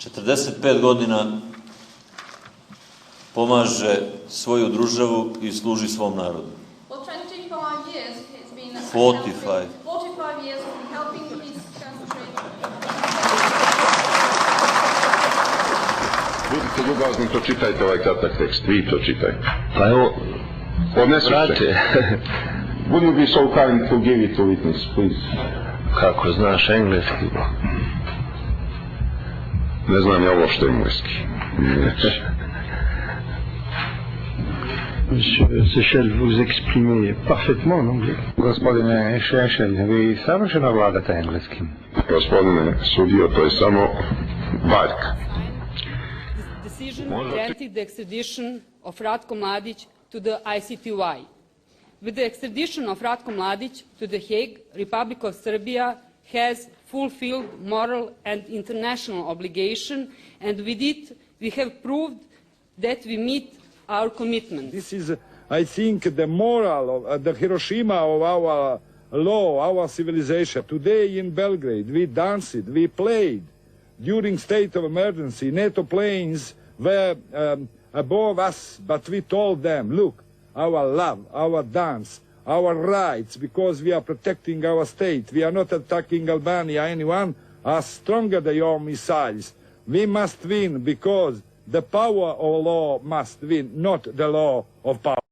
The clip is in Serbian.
45 godina pomaže svoju državu i služi svom narodu. 45 years has been 45. 45 years helping his country. Budite ljubazni, pročitajte ovaj kratak tekst. Vi pročitajte. Pa evo, brate. Would you be so kind to give it to witness, please? kako znaš engleski? Ne znam ja ovo što je engleski. Monsieur Seychelles, vous exprimez parfaitement en anglais. Gospodine Šešelj, vi savršeno vladate engleskim. Gospodine sudio, to je samo varka. Decision granted the extradition of Ratko Mladić to the ICTY. With the extradition of Ratko Mladić to the Hague, Republic of Serbia has fulfilled moral and international obligation, and with it we have proved that we meet our commitments. This is, I think, the moral of the Hiroshima of our law, our civilization. Today in Belgrade, we danced, we played. During state of emergency, NATO planes were above us, but we told them, look, our love, our dance, our rights, because we are protecting our state. We are not attacking Albania, anyone, are stronger than your missiles. We must win because the power of law must win, not the law of power.